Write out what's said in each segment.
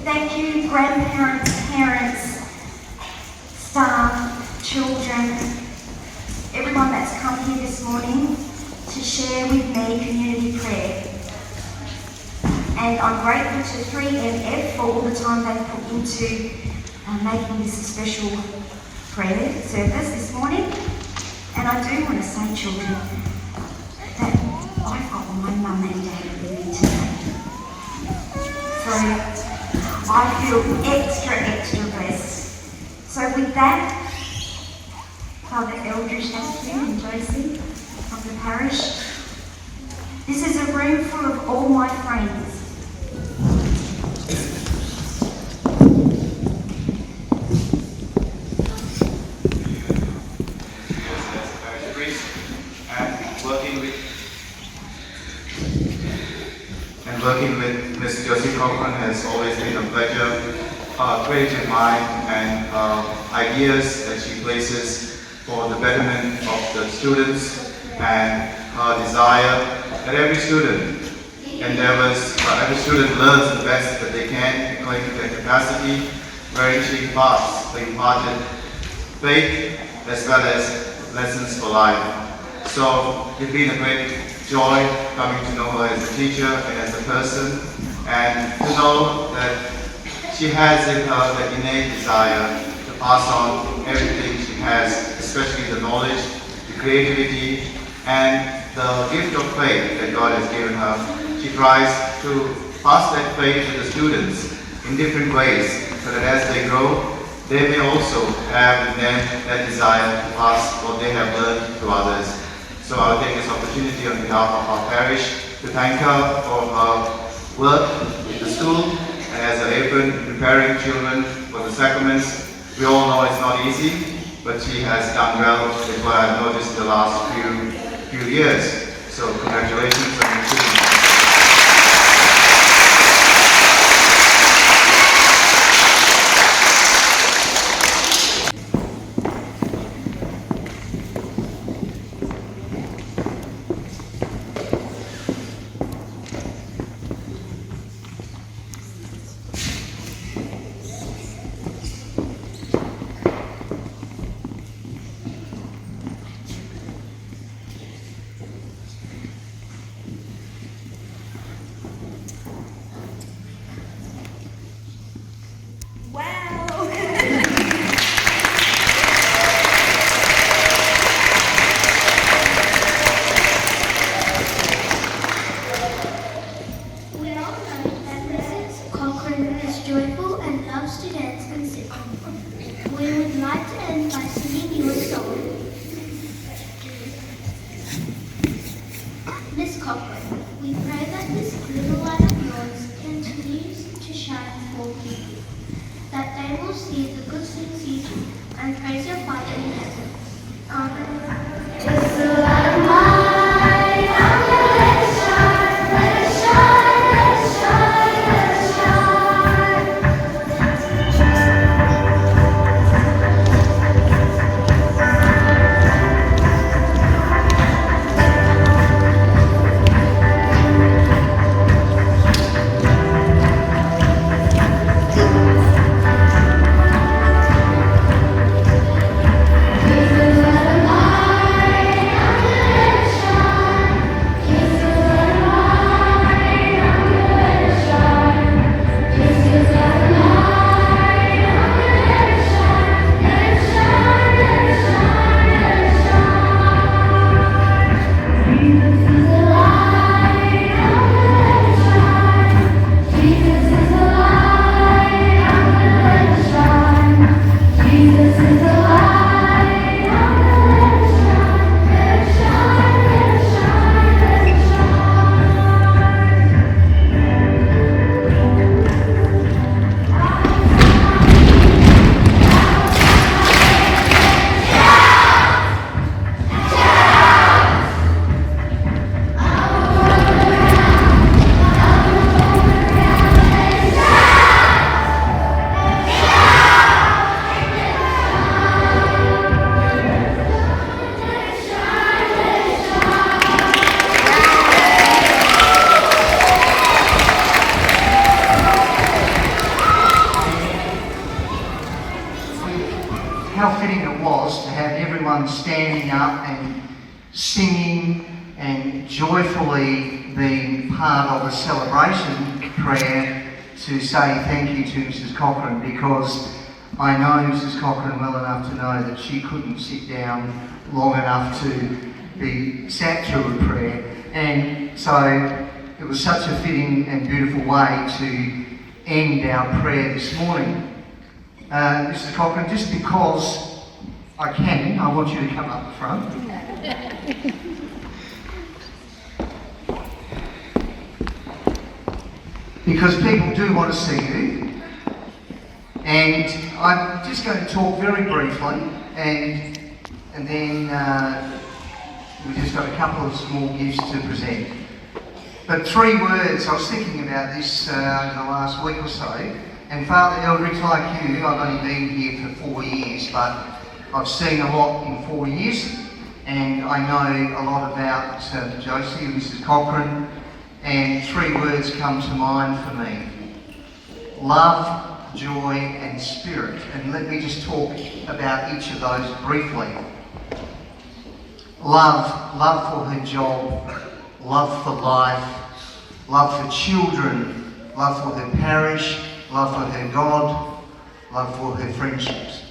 Thank you, grandparents, parents, staff, children, everyone that's come here this morning to share with me community prayer. And I'm grateful to 3MF for all the time they've put into making this a special prayer service this morning. And I do want to say, children, that I've got my mum and dad with me today. So I feel extra blessed. So with that, Father Eldridge and Josie of the parish, this is a room full of all my friends. Working with Ms. Josie has always been a pleasure. Creative mind and ideas that she places for the betterment of the students, and her desire that every student endeavors, every student learns the best that they can according to their capacity, wherein she imparted faith as well as lessons for life. So it's been a great joy coming to know her as a teacher and as a person, and to know that she has in her the innate desire to pass on everything she has, especially the knowledge, the creativity, and the gift of faith that God has given her. She tries to pass that faith to the students in different ways, so that as they grow, they may also have in them that desire to pass what they have learned to others. So I'll take this opportunity on behalf of our parish to thank her for her work with the school and as an apron preparing children for the sacraments. We all know it's not easy, but she has done well with what I've noticed the last few years. So congratulations on your children. how fitting it was to have everyone standing up and singing and joyfully being part of a celebration prayer to say thank you to Mrs. Cochran, because I know Mrs. Cochran well enough to know that she couldn't sit down long enough to be sat through a prayer. And so it was such a fitting and beautiful way to end our prayer this morning. Mrs. Cochran, just because I can, I want you to come up the front. Because people do want to see you. And I'm just going to talk very briefly, and then we've just got a couple of small gifts to present. But 3 words, I was thinking about this over the last week or so, and Father Eldridge, like you, I've only been here for 4 years, but I've seen a lot in 4 years, and I know a lot about Josie and Mrs. Cochran, and 3 words come to mind for me: love, joy and spirit. And let me just talk about each of those briefly. Love for her job, love for life, love for children, love for her parish, love for her God, love for her friendships.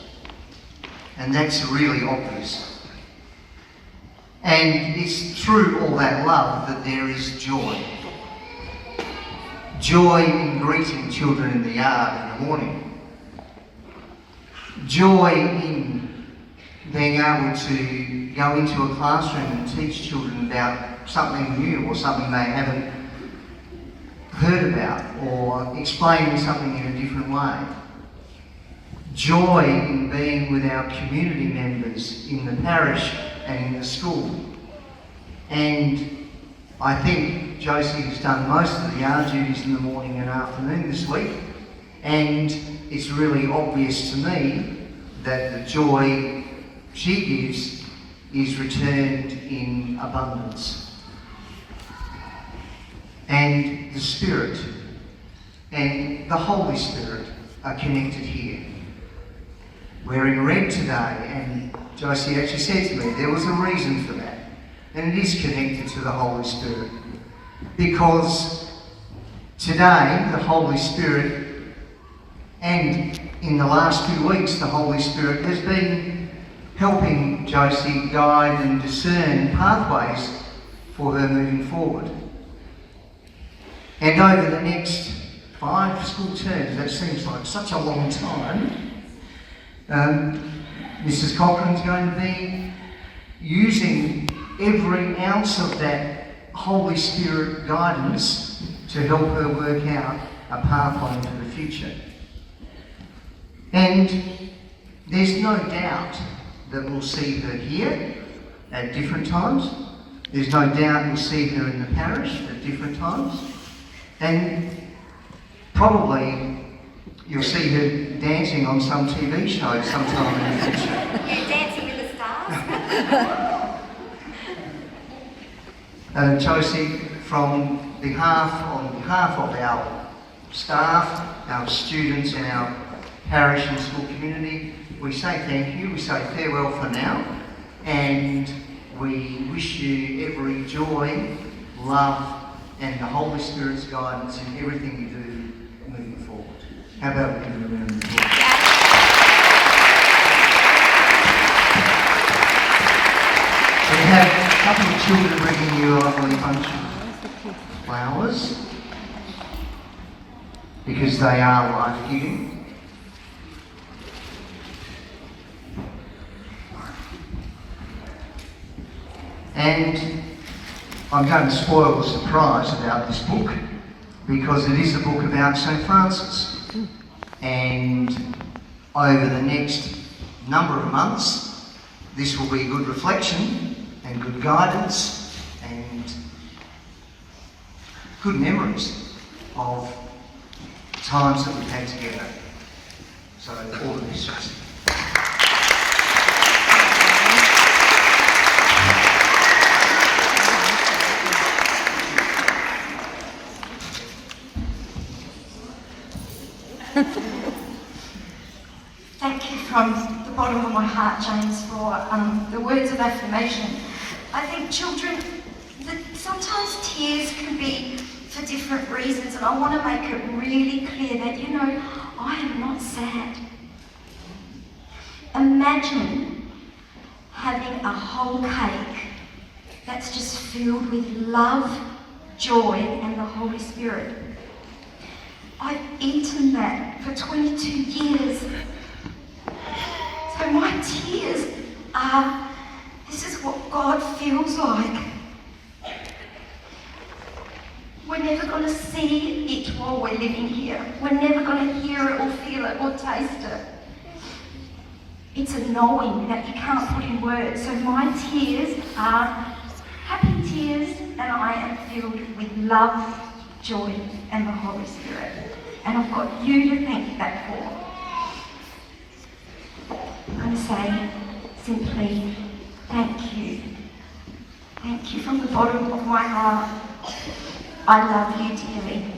And that's really obvious. And it's through all that love that there is joy. Joy in greeting children in the yard in the morning. Joy in being able to go into a classroom and teach children about something new or something they haven't heard about, or explaining something in a different way. Joy in being with our community members in the parish and in the school. And I think Josie has done most of the yard duties in the morning and afternoon this week, and it's really obvious to me that the joy she gives is returned in abundance. And the Spirit and the Holy Spirit are connected here. We're in red today, and Josie actually said to me there was a reason for that. And it is connected to the Holy Spirit. Because today, the Holy Spirit, and in the last 2 weeks, the Holy Spirit has been helping Josie guide and discern pathways for her moving forward. And over the next 5 school terms, that seems like such a long time, Mrs. Cochran's going to be using every ounce of that Holy Spirit guidance to help her work out a pathway into the future. And there's no doubt that we'll see her here at different times. There's no doubt we'll see her in the parish at different times. And probably you'll see her dancing on some TV show sometime in the future. Yeah, Dancing with the Stars. Josie, on behalf of our staff, our students and our parish and school community, we say thank you, we say farewell for now, and we wish you every joy, love and the Holy Spirit's guidance in everything you do moving forward. How about we give a round of applause? We have a couple of children bringing you a lovely bunch of flowers because they are life-giving. And I'm going to spoil the surprise about this book because it is a book about St. Francis. And over the next number of months, this will be good reflection and good guidance and good memories of times that we've had together. So all the best, Josie. Thank you from the bottom of my heart, James, for the words of affirmation. I think children, sometimes tears can be for different reasons, and I want to make it really clear that, I am not sad. Imagine having a whole cake that's just filled with love, joy, and the Holy Spirit. I've eaten that for 22 years. So my tears are, this is what God feels like. We're never going to see it while we're living here. We're never going to hear it or feel it or taste it. It's a knowing that you can't put in words. So my tears are happy tears, and I am filled with love, joy, and the Holy Spirit. And I've got you to thank that for. I'm going to say simply, thank you. Thank you from the bottom of my heart. I love you dearly.